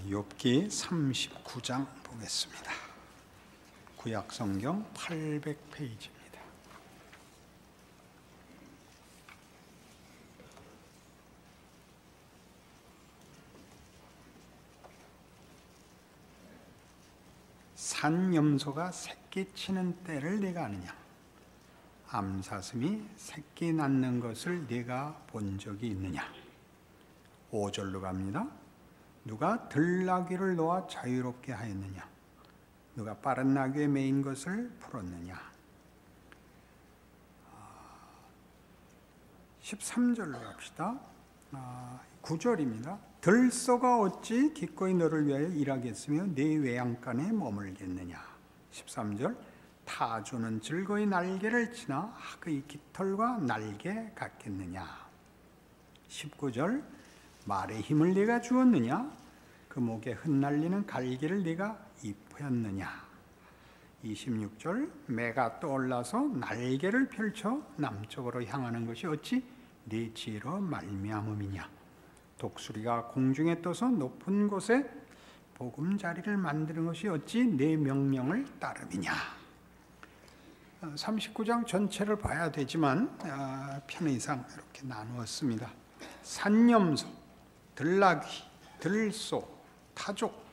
욥기 39장 보겠습니다. 구약성경 800페이지입니다. 산염소가 새끼 치는 때를 네가 아느냐? 암사슴이 새끼 낳는 것을 네가 본 적이 있느냐? 5절로 갑니다. 누가 들나귀를 놓아 자유롭게 하였느냐? 누가 빠른 나귀에 매인 것을 풀었느냐? 13절로 갑시다. 9절입니다. 들소가 어찌 기꺼이 너를 위하여 일하겠으며 네 외양간에 머물겠느냐? 13절. 타조는 즐거이 날개를 치나 그의 깃털과 날개 같겠느냐? 19절. 말의 힘을 네가 주었느냐? 그 목에 흩날리는 갈기를 네가 입혔느냐? 26절. 매가 떠올라서 날개를 펼쳐 남쪽으로 향하는 것이 어찌 네 지혜로 말미암음이냐? 독수리가 공중에 떠서 높은 곳에 보금자리를 만드는 것이 어찌 네 명령을 따름이냐? 39장 전체를 봐야 되지만 편의상 이렇게 나누었습니다. 산염소, 들나귀, 들소, 타족,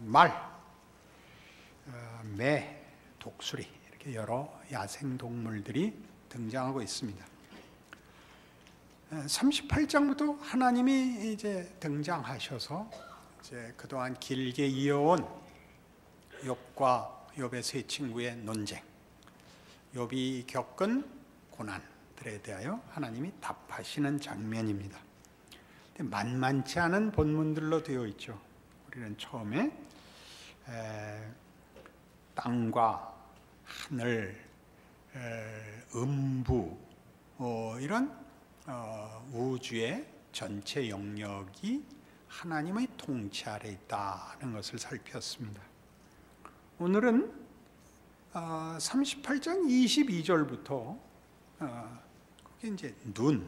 말, 매, 독수리 이렇게 여러 야생동물들이 등장하고 있습니다. 38장부터 하나님이 이제 등장하셔서 이제 그동안 길게 이어온 욥과 욥의 세 친구의 논쟁, 욥이 겪은 고난들에 대하여 하나님이 답하시는 장면입니다. 만만치 않은 본문들로 되어 있죠. 우리는 처음에 땅과 하늘, 음부 이런 우주의 전체 영역이 하나님의 통치 아래 있다는 것을 살폈습니다. 오늘은 38장 22절부터 거기 이제 눈,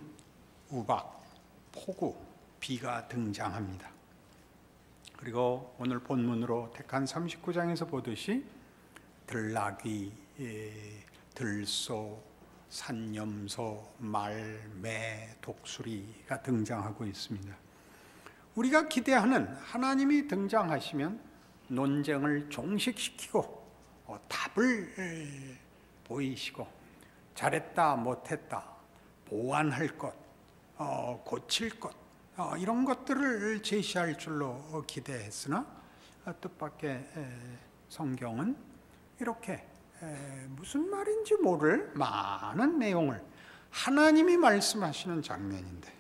우박, 폭우, 비가 등장합니다. 그리고 오늘 본문으로 택한 39장에서 보듯이 들나귀, 들소, 산염소, 말, 매, 독수리가 등장하고 있습니다. 우리가 기대하는 하나님이 등장하시면 논쟁을 종식시키고 답을 보이시고 잘했다 못했다 보완할 것, 고칠 것 이런 것들을 제시할 줄로 기대했으나 뜻밖의 성경은 이렇게 무슨 말인지 모를 많은 내용을 하나님이 말씀하시는 장면인데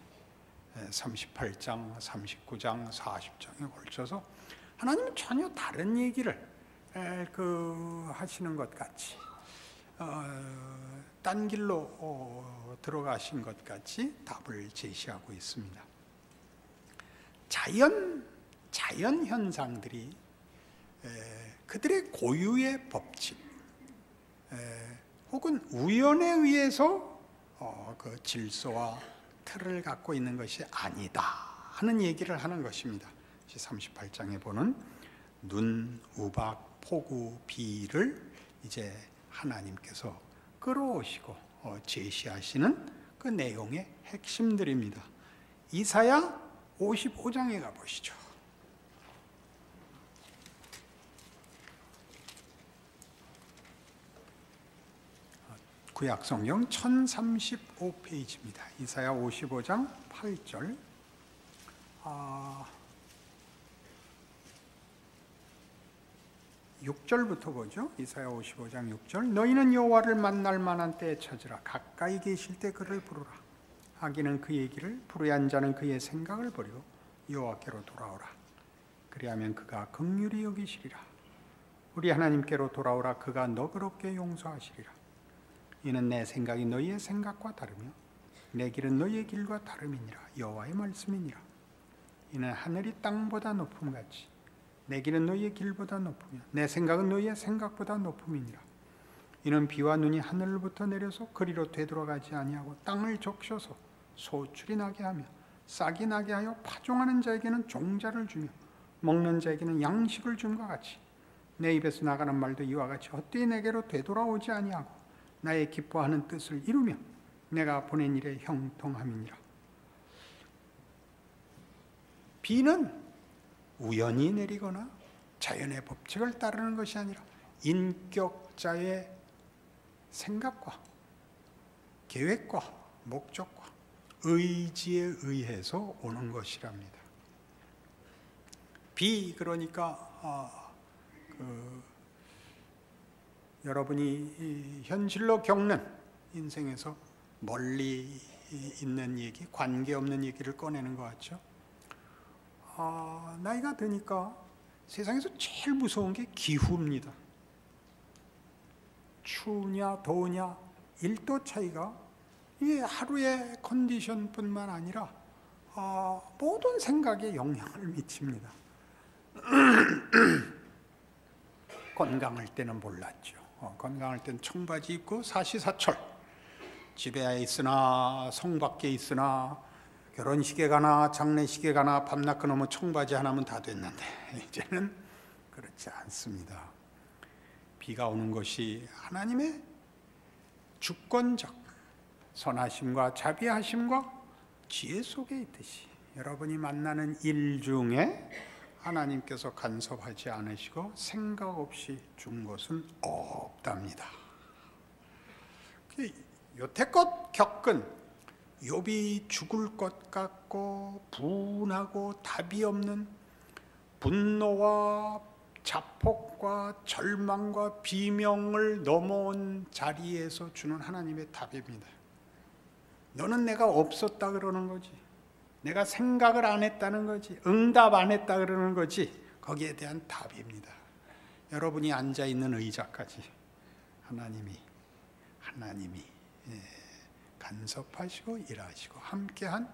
38장, 39장, 40장에 걸쳐서 하나님은 전혀 다른 얘기를 하시는 것 같이 딴 길로 들어가신 것 같이 답을 제시하고 있습니다. 자연 현상들이 그들의 고유의 법칙 혹은 우연에 의해서 그 질서와 틀을 갖고 있는 것이 아니다 하는 얘기를 하는 것입니다. 38장에 보는 눈, 우박, 폭우, 비를 이제 하나님께서 끌어오시고 제시하시는 그 내용의 핵심들입니다. 이사야 55장에 가보시죠. 구약성경 1035페이지입니다. 이사야 55장 8절. 6절부터 보죠. 이사야 55장 6절. 너희는 여호와를 만날 만한 때에 찾으라. 가까이 계실 때 그를 부르라. 악인은 그의 길을, 불의한 자는 그의 생각을 버리고 여호와께로 돌아오라. 그리하면 그가 긍휼히 여기시리라. 우리 하나님께로 돌아오라. 그가 너그럽게 용서하시리라. 이는 내 생각이 너희의 생각과 다르며 내 길은 너희의 길과 다름이니라. 여호와의 말씀이니라. 이는 하늘이 땅보다 높음같이 내 길은 너희의 길보다 높으며 내 생각은 너희의 생각보다 높음이니라. 이는 비와 눈이 하늘로부터 내려서 그리로 되돌아가지 아니하고 땅을 적셔서 소출이 나게 하며 싹이 나게 하여 파종하는 자에게는 종자를 주며 먹는 자에게는 양식을 줌과 같이 내 입에서 나가는 말도 이와 같이 헛되이 내게로 되돌아오지 아니하고 나의 기뻐하는 뜻을 이루며 내가 보낸 일에 형통함이니라. 비는 우연히 내리거나 자연의 법칙을 따르는 것이 아니라 인격자의 생각과 계획과 목적과 의지에 의해서 오는 것이랍니다. 비, 그러니까 여러분이 현실로 겪는 인생에서 멀리 있는 얘기, 관계없는 얘기를 꺼내는 것 같죠. 나이가 드니까 세상에서 제일 무서운 게 기후입니다. 추우냐 더우냐 1도 차이가 이게 하루의 컨디션뿐만 아니라 모든 생각에 영향을 미칩니다. 건강할 때는 몰랐죠. 건강할 때는 청바지 입고 사시사철 집에 있으나 성 밖에 있으나 결혼식에 가나 장례식에 가나 밤낮 끊으면 청바지 하나면 다 됐는데 이제는 그렇지 않습니다. 비가 오는 것이 하나님의 주권적 선하심과 자비하심과 지혜 속에 있듯이 여러분이 만나는 일 중에 하나님께서 간섭하지 않으시고 생각 없이 준 것은 없답니다. 여태껏 겪은 욥이 죽을 것 같고 분하고 답이 없는 분노와 자폭과 절망과 비명을 넘어온 자리에서 주는 하나님의 답입니다. 너는 내가 없었다 그러는 거지, 내가 생각을 안 했다는 거지, 응답 안 했다 그러는 거지, 거기에 대한 답입니다. 여러분이 앉아있는 의자까지 하나님이 간섭하시고 일하시고 함께한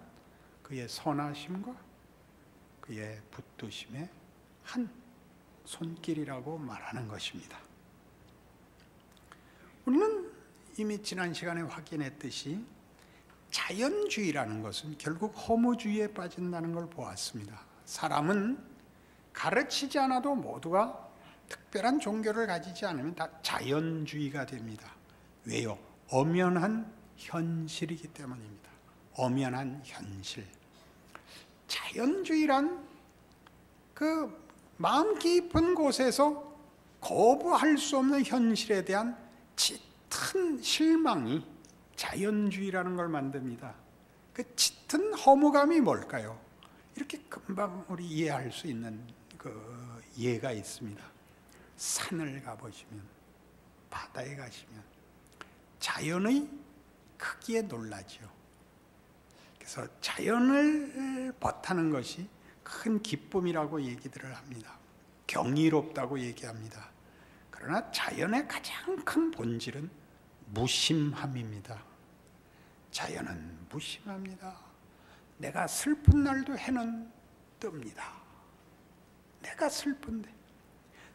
그의 선하심과 그의 붙드심의 한 손길이라고 말하는 것입니다. 우리는 이미 지난 시간에 확인했듯이 자연주의라는 것은 결국 허무주의에 빠진다는 걸 보았습니다. 사람은 가르치지 않아도 모두가 특별한 종교를 가지지 않으면 다 자연주의가 됩니다. 왜요? 엄연한 현실이기 때문입니다. 엄연한 현실. 자연주의란 그 마음 깊은 곳에서 거부할 수 없는 현실에 대한 짙은 실망이 자연주의라는 걸 만듭니다. 그 짙은 허무감이 뭘까요? 이렇게 금방 우리 이해할 수 있는 그 예가 있습니다. 산을 가보시면, 바다에 가시면 자연의 크기에 놀라죠. 그래서 자연을 버타는 것이 큰 기쁨이라고 얘기들을 합니다. 경이롭다고 얘기합니다. 그러나 자연의 가장 큰 본질은 무심함입니다. 자연은 무심합니다. 내가 슬픈 날도 해는 뜹니다. 내가 슬픈데,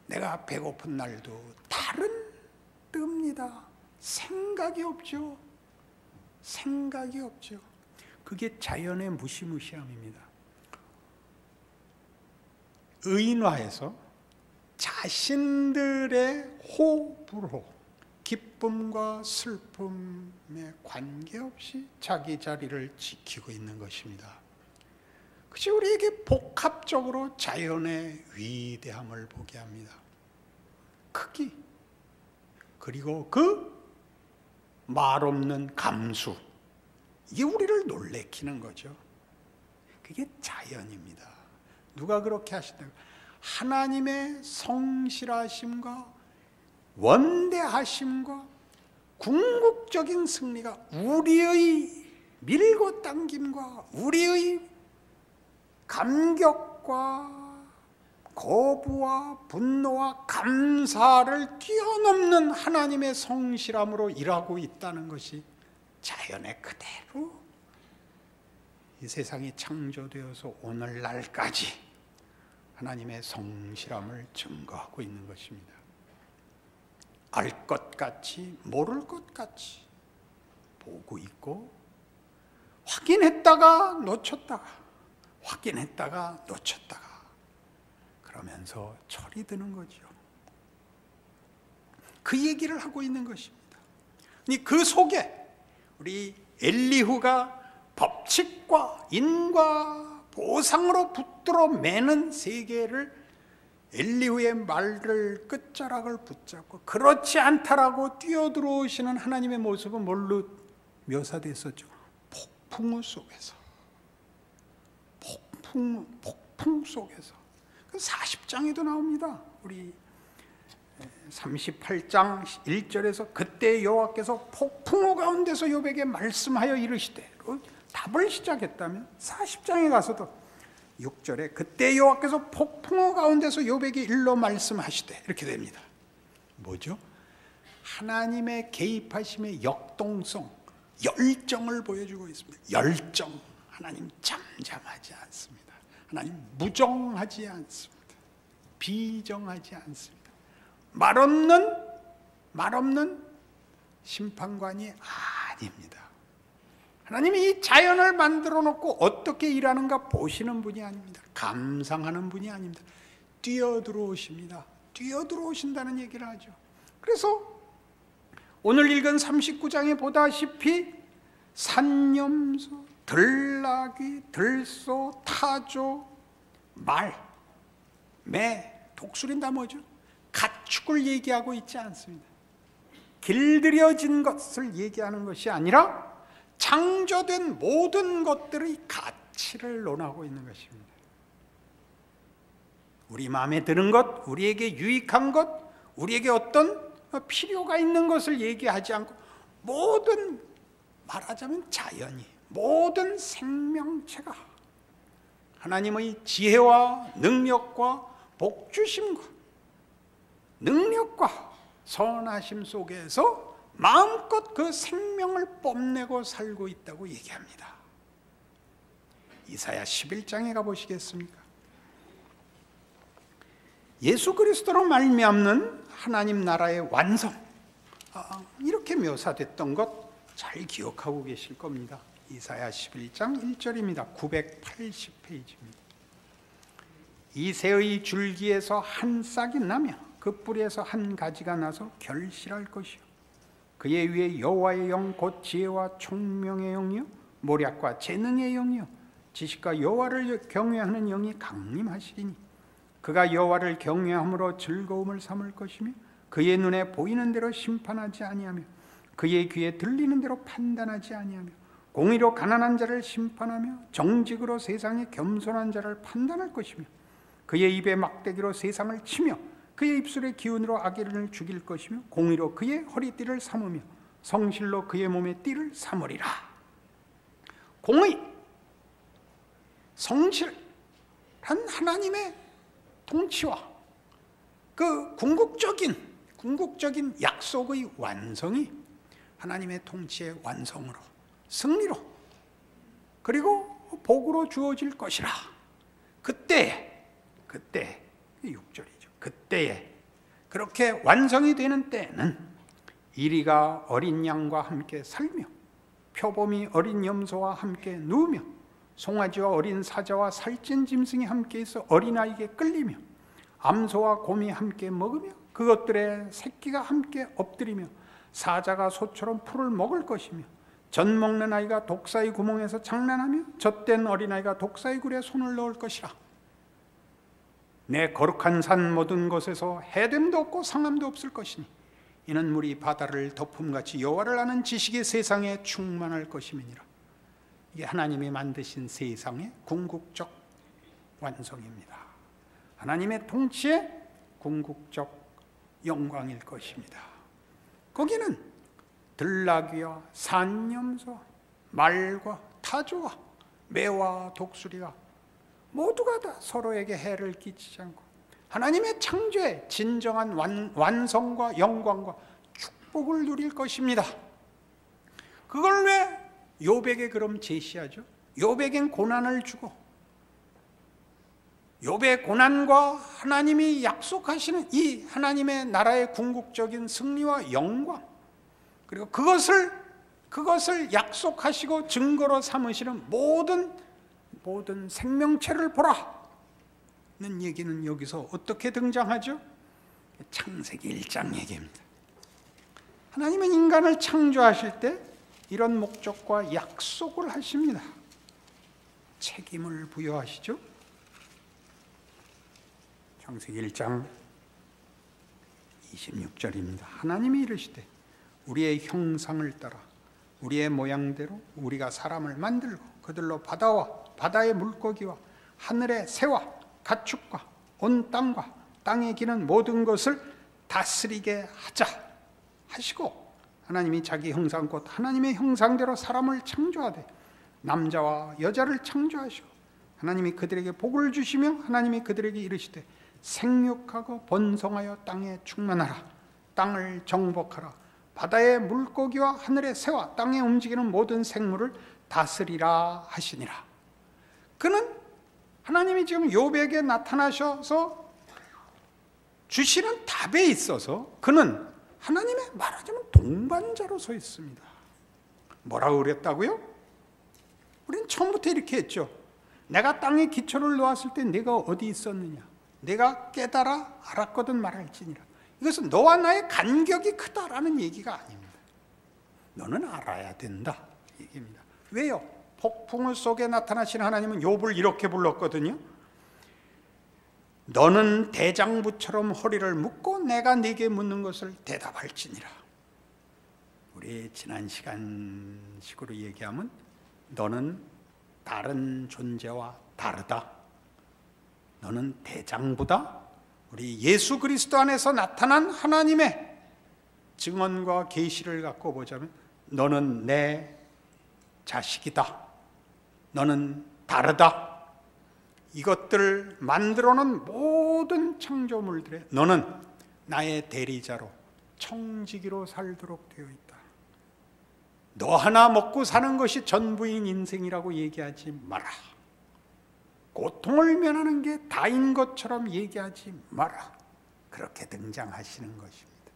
내가 배고픈 날도 달은 뜹니다. 생각이 없죠. 생각이 없죠. 그게 자연의 무시무시함입니다. 의인화해서 자신들의 호흡으로 기쁨과 슬픔에 관계없이 자기 자리를 지키고 있는 것입니다. 그것이 우리에게 복합적으로 자연의 위대함을 보게 합니다. 크기, 그리고 그 말없는 감수, 이게 우리를 놀래키는 거죠. 그게 자연입니다. 누가 그렇게 하신다고? 하나님의 성실하심과 원대하심과 궁극적인 승리가 우리의 밀고 당김과 우리의 감격과 거부와 분노와 감사를 뛰어넘는 하나님의 성실함으로 일하고 있다는 것이 자연의 그대로 이 세상이 창조되어서 오늘날까지 하나님의 성실함을 증거하고 있는 것입니다. 알 것 같이 모를 것 같이 보고 있고 확인했다가 놓쳤다가 그러면서 철이 드는 거죠. 그 얘기를 하고 있는 것입니다. 그 속에 우리 엘리후가 법칙과 인과 보상으로 붙들어 매는 세계를 엘리후의 말을 끝자락을 붙잡고 그렇지 않다라고 뛰어들어오시는 하나님의 모습은 뭘로 묘사됐었죠? 폭풍 속에서. 폭풍 속에서. 40장에도 나옵니다. 우리 38장 1절에서 그때 여호와께서 폭풍우 가운데서 욥에게 말씀하여 이르시되 답을 시작했다면 40장에 가서도 6절에 그때 여호와께서 폭풍우 가운데서 욥에게 일러 말씀하시되 이렇게 됩니다. 뭐죠? 하나님의 개입하심의 역동성, 열정을 보여주고 있습니다. 열정. 하나님 잠잠하지 않습니다. 하나님 무정하지 않습니다. 비정하지 않습니다. 말없는 심판관이 아닙니다. 하나님이 이 자연을 만들어 놓고 어떻게 일하는가 보시는 분이 아닙니다. 감상하는 분이 아닙니다. 뛰어들어오십니다. 뛰어들어오신다는 얘기를 하죠. 그래서 오늘 읽은 39장에 보다시피 산염소, 들나귀, 들소, 타조, 말, 매, 독수리는 다 뭐죠? 가축을 얘기하고 있지 않습니다. 길들여진 것을 얘기하는 것이 아니라 창조된 모든 것들의 가치를 논하고 있는 것입니다. 우리 마음에 드는 것, 우리에게 유익한 것, 우리에게 어떤 필요가 있는 것을 얘기하지 않고 모든, 말하자면 자연이, 모든 생명체가 하나님의 지혜와 능력과 복주심과 능력과 선하심 속에서 마음껏 그 생명을 뽐내고 살고 있다고 얘기합니다. 이사야 11장에 가보시겠습니까? 예수 그리스도로 말미암는 하나님 나라의 완성, 이렇게 묘사됐던 것 잘 기억하고 계실 겁니다. 이사야 11장 1절입니다. 980페이지입니다. 이새의 줄기에서 한 싹이 나며 그 뿌리에서 한 가지가 나서 결실할 것이요 그의 위에 여호와의 영 곧 지혜와 총명의 영이요 모략과 재능의 영이요 지식과 여호와를 경외하는 영이 강림하시리니 그가 여호와를 경외함으로 즐거움을 삼을 것이며 그의 눈에 보이는 대로 심판하지 아니하며 그의 귀에 들리는 대로 판단하지 아니하며 공의로 가난한 자를 심판하며 정직으로 세상의 겸손한 자를 판단할 것이며 그의 입에 막대기로 세상을 치며 그의 입술의 기운으로 악인을 죽일 것이며 공의로 그의 허리띠를 삼으며 성실로 그의 몸의 띠를 삼으리라. 공의, 성실한 하나님의 통치와 그 궁극적인 약속의 완성이 하나님의 통치의 완성으로, 승리로, 그리고 복으로 주어질 것이라. 그때 6절이죠. 그때에 그렇게 완성이 되는 때는 이리가 어린 양과 함께 살며 표범이 어린 염소와 함께 누우며 송아지와 어린 사자와 살찐 짐승이 함께 있어 어린아이에게 끌리며 암소와 곰이 함께 먹으며 그것들의 새끼가 함께 엎드리며 사자가 소처럼 풀을 먹을 것이며 젖 먹는 아이가 독사의 구멍에서 장난하며 젖된 어린아이가 독사의 굴에 손을 넣을 것이라. 내 거룩한 산 모든 곳에서 해됨도 없고 상함도 없을 것이니 이는 물이 바다를 덮음같이 여호와를 아는 지식이 세상에 충만할 것임이니라. 이게 하나님이 만드신 세상의 궁극적 완성입니다. 하나님의 통치의 궁극적 영광일 것입니다. 거기는 들나귀와 산염소, 말과 타조와 매와 독수리가 모두가 다 서로에게 해를 끼치지 않고 하나님의 창조의 진정한 완성과 영광과 축복을 누릴 것입니다. 그걸 왜 욥에게 그럼 제시하죠? 욥에겐 고난을 주고 욥의 고난과 하나님이 약속하시는 이 하나님의 나라의 궁극적인 승리와 영광, 그리고 그것을 그것을 약속하시고 증거로 삼으시는 모든 생명체를 보라는 얘기는 여기서 어떻게 등장하죠? 창세기 1장 얘기입니다. 하나님은 인간을 창조하실 때 이런 목적과 약속을 하십니다. 책임을 부여하시죠. 창세기 1장 26절입니다. 하나님이 이르시되 우리의 형상을 따라 우리의 모양대로 우리가 사람을 만들고 그들로 바다와 바다의 물고기와 하늘의 새와 가축과 온 땅과 땅에 기는 모든 것을 다스리게 하자 하시고, 하나님이 자기 형상 곧 하나님의 형상대로 사람을 창조하되 남자와 여자를 창조하시고 하나님이 그들에게 복을 주시며 하나님이 그들에게 이르시되 생육하고 번성하여 땅에 충만하라. 땅을 정복하라. 바다의 물고기와 하늘의 새와 땅에 움직이는 모든 생물을 다스리라 하시니라. 그는 하나님이 지금 욥에게 나타나셔서 주시는 답에 있어서 그는 하나님의 말하자면 동반자로 서 있습니다. 뭐라고 그랬다고요? 우리는 처음부터 이렇게 했죠. 내가 땅에 기초를 놓았을 때 네가 어디 있었느냐? 내가 깨달아 알았거든 말할지니라. 이것은 너와 나의 간격이 크다라는 얘기가 아닙니다. 너는 알아야 된다 얘기입니다. 왜요? 폭풍 속에 나타나신 하나님은 욥을 이렇게 불렀거든요. 너는 대장부처럼 허리를 묶고 내가 네게 묻는 것을 대답할지니라. 우리 지난 시간 식으로 얘기하면 너는 다른 존재와 다르다. 너는 대장부다. 우리 예수 그리스도 안에서 나타난 하나님의 증언과 계시를 갖고 보자면 너는 내 자식이다. 너는 다르다. 이것들을 만들어 놓은 모든 창조물들에 너는 나의 대리자로 청지기로 살도록 되어 있다. 너 하나 먹고 사는 것이 전부인 인생이라고 얘기하지 마라. 고통을 면하는 게 다인 것처럼 얘기하지 마라. 그렇게 등장하시는 것입니다.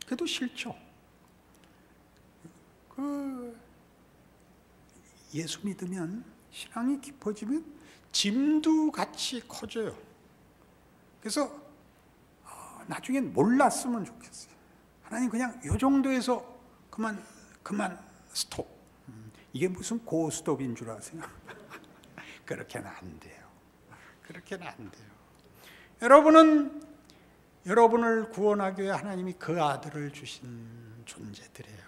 그래도 싫죠. 예수 믿으면 신앙이 깊어지면 짐도 같이 커져요. 그래서 나중엔 몰랐으면 좋겠어요. 하나님 그냥 이 정도에서 그만 스톱. 이게 무슨 고스톱인 줄 아세요? 그렇게는 안 돼요. 그렇게는 안 돼요. 여러분은 여러분을 구원하기 위해 하나님이 그 아들을 주신 존재들이에요.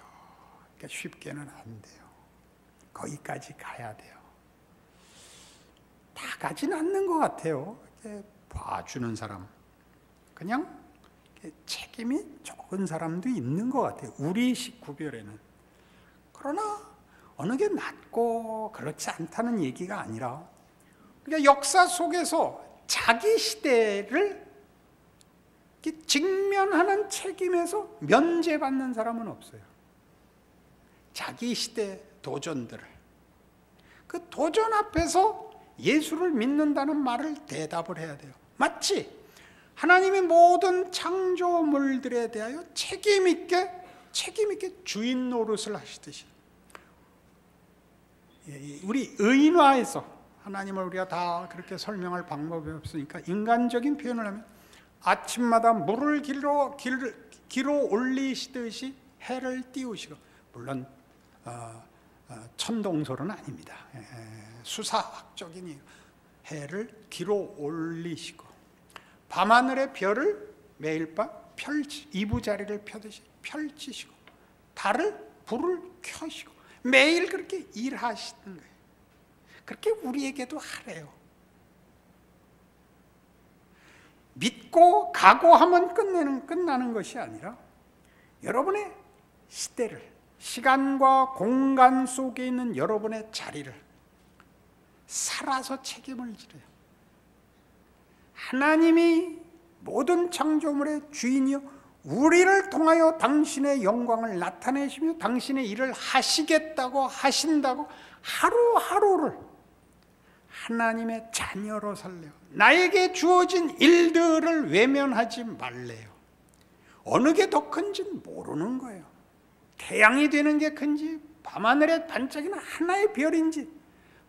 그러니까 쉽게는 안 돼요. 거기까지 가야 돼요. 다 가진 않는 것 같아요. 이렇게 봐주는 사람, 그냥 책임이 적은 사람도 있는 것 같아요. 우리 식구별에는. 그러나 어느 게 낫고 그렇지 않다는 얘기가 아니라, 그러니까 역사 속에서 자기 시대를 직면하는 책임에서 면제받는 사람은 없어요. 자기 시대 도전들을, 그 도전 앞에서 예수를 믿는다는 말을 대답을 해야 돼요. 마치 하나님의 모든 창조물들에 대하여 책임 있게 주인 노릇을 하시듯이, 우리 의인화해서 하나님을 우리가 다 그렇게 설명할 방법이 없으니까 인간적인 표현을 하면 아침마다 물을 길어 올리시듯이 해를 띄우시고, 물론 천동설은 아닙니다. 수사학적인 해를 길어 올리시고 밤하늘의 별을 매일 밤 이부자리를 펴듯이 펼치시고 달을 불을 켜시고 매일 그렇게 일하시는 거예요. 그렇게 우리에게도 하래요. 믿고 각오하면 끝나는 것이 아니라 여러분의 시대를, 시간과 공간 속에 있는 여러분의 자리를 살아서 책임을 지려요. 하나님이 모든 창조물의 주인이요 우리를 통하여 당신의 영광을 나타내시며 당신의 일을 하시겠다고 하신다고 하루하루를 하나님의 자녀로 살래요. 나에게 주어진 일들을 외면하지 말래요. 어느 게 더 큰지는 모르는 거예요. 태양이 되는 게 큰지 밤하늘에 반짝이는 하나의 별인지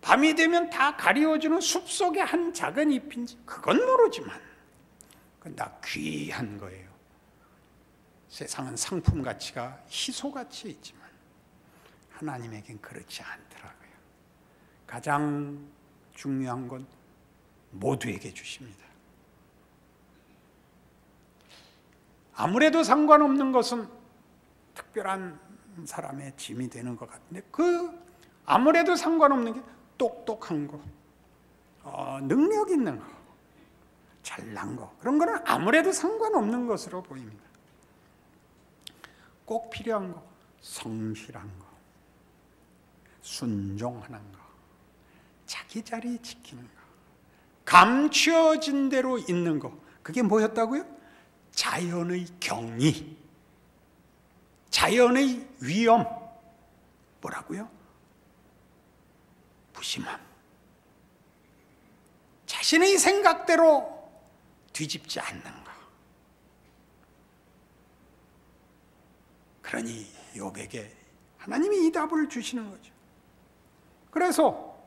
밤이 되면 다 가리워주는 숲속의 한 작은 잎인지 그건 모르지만 그건 다 귀한 거예요. 세상은 상품 가치가 희소가치에 있지만 하나님에겐 그렇지 않더라고요. 가장 중요한 건 모두에게 주십니다. 아무래도 상관없는 것은 특별한 사람의 짐이 되는 것 같은데 아무래도 상관없는 게 똑똑한 거, 능력 있는 거, 잘난 거 그런 거는 아무래도 상관없는 것으로 보입니다. 꼭 필요한 거, 성실한 거, 순종하는 거, 자기 자리 지키는 거, 감추어진 대로 있는 거 그게 뭐였다고요? 자연의 경이, 자연의 위엄, 뭐라고요? 무심함. 자신의 생각대로 뒤집지 않는 것. 그러니 욥에게 하나님이 이 답을 주시는 거죠. 그래서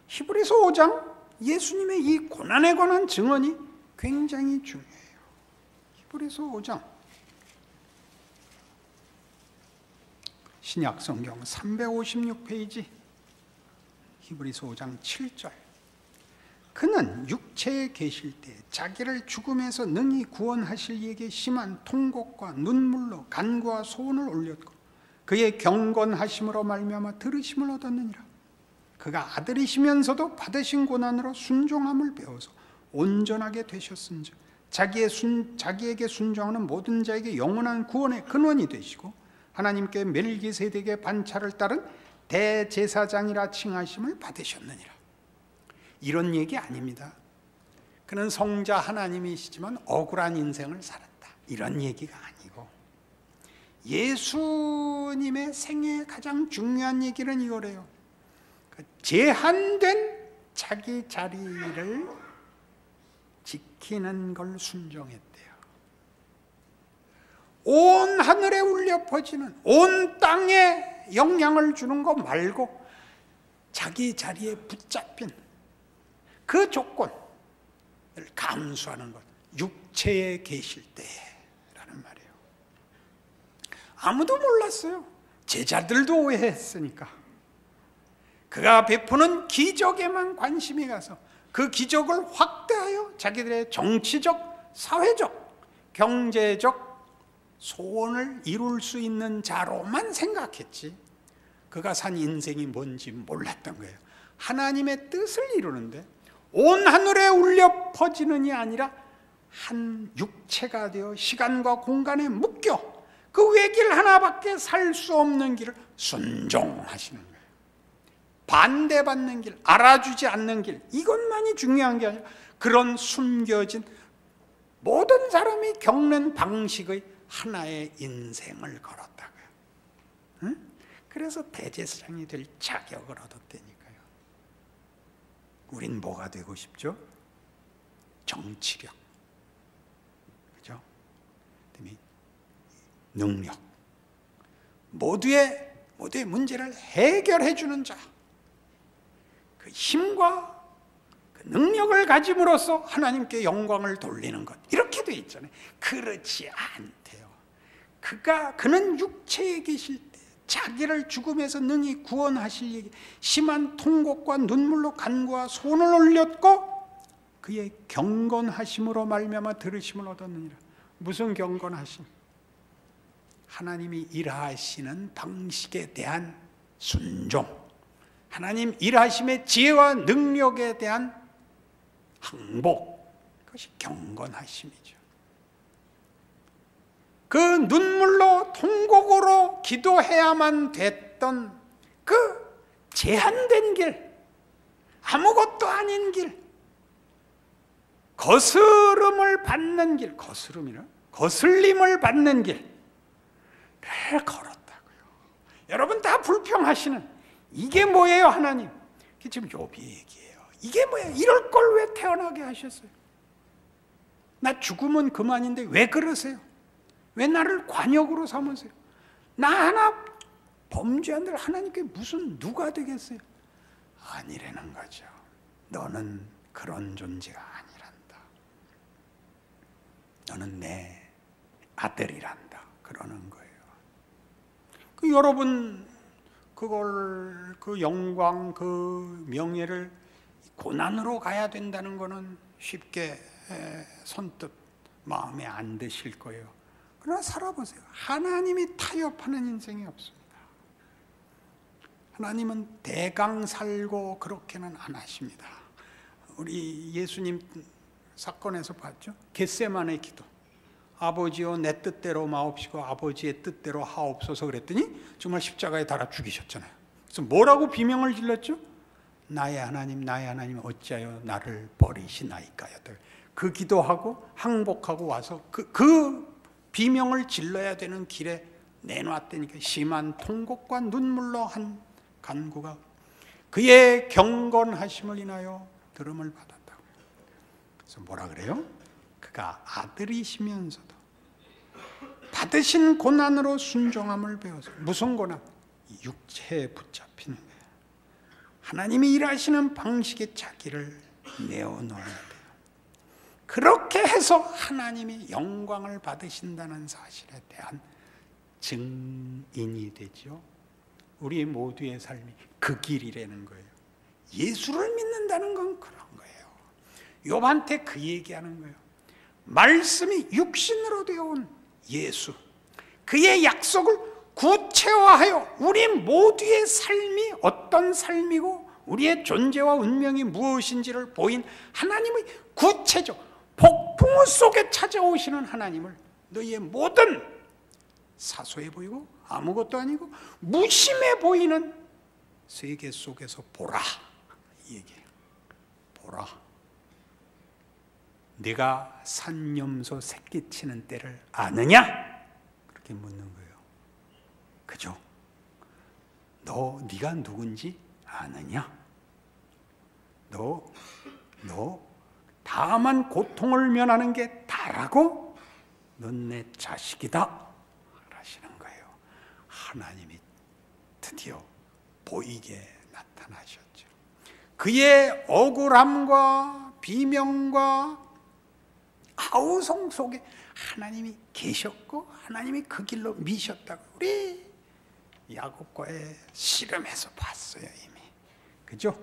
히브리서 5장 예수님의 이 고난에 관한 증언이 굉장히 중요해요. 히브리서 5장 신약 성경 356페이지 히브리서 5장 7절 그는 육체에 계실 때 자기를 죽음에서 능히 구원하실 이에게 심한 통곡과 눈물로 간구와 소원을 올렸고 그의 경건하심으로 말미암아 들으심을 얻었느니라. 그가 아들이시면서도 받으신 고난으로 순종함을 배워서 온전하게 되셨은즉 자기에게 순종하는 모든 자에게 영원한 구원의 근원이 되시고 하나님께 멜기세덱의 반차를 따른 대제사장이라 칭하심을 받으셨느니라. 이런 얘기 아닙니다. 그는 성자 하나님이시지만 억울한 인생을 살았다. 이런 얘기가 아니고 예수님의 생애의 가장 중요한 얘기는 이거래요. 제한된 자기 자리를 지키는 걸 순종했대요. 온 하늘에 울려 퍼지는 온 땅에 영향을 주는 거 말고 자기 자리에 붙잡힌 그 조건을 감수하는 것, 육체에 계실 때라는 말이에요. 아무도 몰랐어요. 제자들도 오해했으니까. 그가 베푸는 기적에만 관심이 가서 그 기적을 확대하여 자기들의 정치적, 사회적, 경제적 소원을 이룰 수 있는 자로만 생각했지 그가 산 인생이 뭔지 몰랐던 거예요. 하나님의 뜻을 이루는데 온 하늘에 울려 퍼지는이 아니라 한 육체가 되어 시간과 공간에 묶여 그 외길 하나밖에 살 수 없는 길을 순종하시는 거예요. 반대받는 길, 알아주지 않는 길, 이것만이 중요한 게 아니라 그런 숨겨진 모든 사람이 겪는 방식의 하나의 인생을 걸었다고요. 응? 그래서 대제사장이 될 자격을 얻었다니까요. 우린 뭐가 되고 싶죠? 정치력, 그죠? 그다음에 능력, 모두의 문제를 해결해 주는 자, 그 힘과 그 능력을 가짐으로써 하나님께 영광을 돌리는 것, 이렇게 돼 있잖아요. 그렇지 않대요. 그는 육체에 계실 때 자기를 죽음에서 능히 구원하실 얘기, 심한 통곡과 눈물로 간구와 손을 올렸고 그의 경건하심으로 말미암아 들으심을 얻었느니라. 무슨 경건하심? 하나님이 일하시는 방식에 대한 순종, 하나님 일하심의 지혜와 능력에 대한 항복, 그것이 경건하심이죠. 그 눈물로 통곡으로 기도해야만 됐던 그 제한된 길, 아무것도 아닌 길, 거스름을 받는 길, 거슬림을 받는 길을 걸었다고요. 여러분 다 불평하시는 이게 뭐예요, 하나님? 이게 지금 욥이 얘기해요. 이게 뭐예요? 이럴 걸 왜 태어나게 하셨어요? 나 죽으면 그만인데 왜 그러세요? 왜 나를 관역으로 삼으세요? 나 하나 범죄한들 하나님께 무슨 누가 되겠어요? 아니라는 거죠. 너는 그런 존재가 아니란다. 너는 내 아들이란다. 그러는 거예요. 여러분 그걸 그 영광 그 명예를 고난으로 가야 된다는 것은 쉽게 선뜻 마음에 안 드실 거예요. 그러나 살아보세요. 하나님이 타협하는 인생이 없습니다. 하나님은 대강 살고 그렇게는 안 하십니다. 우리 예수님 사건에서 봤죠? 겟세마네 기도. 아버지여 내 뜻대로 마옵시고 아버지의 뜻대로 하옵소서 그랬더니 정말 십자가에 달아 죽이셨잖아요. 그래서 뭐라고 비명을 질렀죠? 나의 하나님 어찌하여 나를 버리시나이까요. 그 기도하고 항복하고 와서 그 비명을 질러야 되는 길에 내놨다니까. 심한 통곡과 눈물로 한 간구가 그의 경건하심을 인하여 들음을 받았다고. 그래서 뭐라 그래요? 그가 아들이시면서도 받으신 고난으로 순종함을 배워서. 무슨 고난? 육체에 붙잡히는 거예요. 하나님이 일하시는 방식에 자기를 내어놓아야 돼요. 그렇게 해서 하나님이 영광을 받으신다는 사실에 대한 증인이 되죠. 우리 모두의 삶이 그 길이라는 거예요. 예수를 믿는다는 건 그런 거예요. 욥한테 그 얘기하는 거예요. 말씀이 육신으로 되어온 예수, 그의 약속을 구체화하여 우리 모두의 삶이 어떤 삶이고 우리의 존재와 운명이 무엇인지를 보인 하나님의 구체적 폭풍우 속에 찾아오시는 하나님을 너희의 모든 사소해 보이고 아무것도 아니고 무심해 보이는 세계 속에서 보라, 이 얘기예요. 보라. 네가 산염소 새끼치는 때를 아느냐? 그렇게 묻는 거예요. 그죠? 네가 누군지 아느냐? 너 다만 고통을 면하는 게 다라고? 넌 내 자식이다 하시는 거예요. 하나님이 드디어 보이게 나타나셨죠. 그의 억울함과 비명과 아우성 속에 하나님이 계셨고 하나님이 그 길로 미셨다고 우리 야곱과의 씨름에서 봤어요. 이미. 그죠?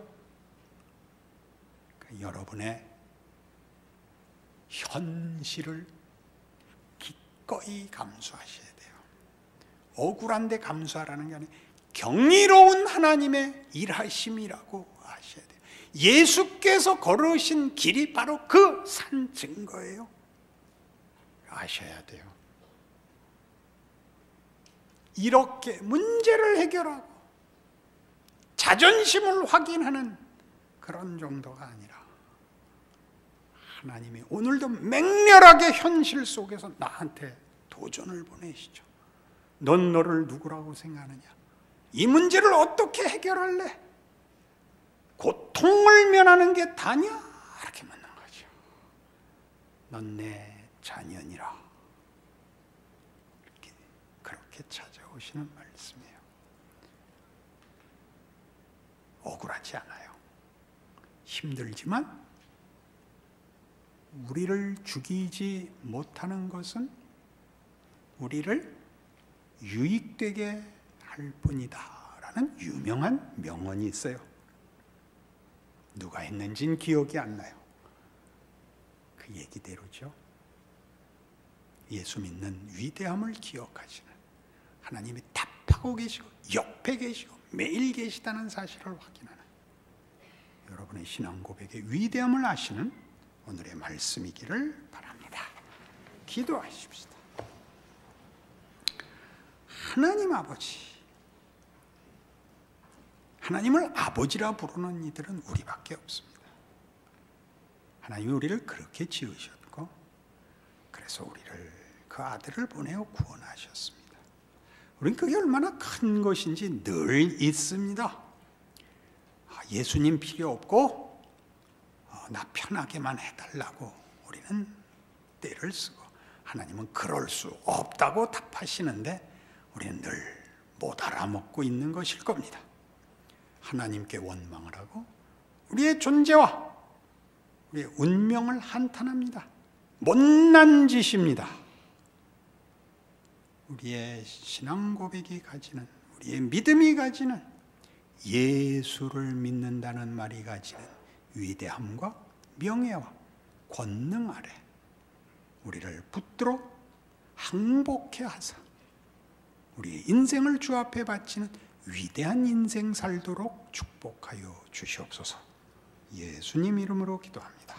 여러분의 현실을 기꺼이 감수하셔야 돼요. 억울한데 감수하라는 게 아니라 경이로운 하나님의 일하심이라고 아셔야 돼요. 예수께서 걸으신 길이 바로 그 산 증거예요. 아셔야 돼요. 이렇게 문제를 해결하고 자존심을 확인하는 그런 정도가 아니라 하나님이 오늘도 맹렬하게 현실 속에서 나한테 도전을 보내시죠. 넌 너를 누구라고 생각하느냐? 이 문제를 어떻게 해결할래? 고통을 면하는 게 다냐? 이렇게 묻는 거죠. 넌 내 자녀니라. 그렇게 찾아오시는 말씀이에요. 억울하지 않아요. 힘들지만 우리를 죽이지 못하는 것은 우리를 유익되게 할 뿐이다 라는 유명한 명언이 있어요. 누가 했는지는 기억이 안 나요. 그 얘기대로죠. 예수 믿는 위대함을 기억하시는 하나님이 답하고 계시고 옆에 계시고 매일 계시다는 사실을 확인하는 여러분의 신앙 고백의 위대함을 아시는 오늘의 말씀이기를 바랍니다. 기도하십시다. 하나님 아버지, 하나님을 아버지라 부르는 이들은 우리밖에 없습니다. 하나님이 우리를 그렇게 지으셨고 그래서 우리를 그 아들을 보내어 구원하셨습니다. 우리는 그게 얼마나 큰 것인지 늘 있습니다. 예수님 필요 없고 나 편하게만 해달라고 우리는 때를 쓰고 하나님은 그럴 수 없다고 답하시는데 우리는 늘 못 알아먹고 있는 것일 겁니다. 하나님께 원망을 하고 우리의 존재와 우리의 운명을 한탄합니다. 못난 짓입니다. 우리의 신앙 고백이 가지는, 우리의 믿음이 가지는, 예수를 믿는다는 말이 가지는 위대함과 명예와 권능 아래 우리를 붙들어 항복해 하사 우리의 인생을 주 앞에 바치는 위대한 인생 살도록 축복하여 주시옵소서. 예수님 이름으로 기도합니다.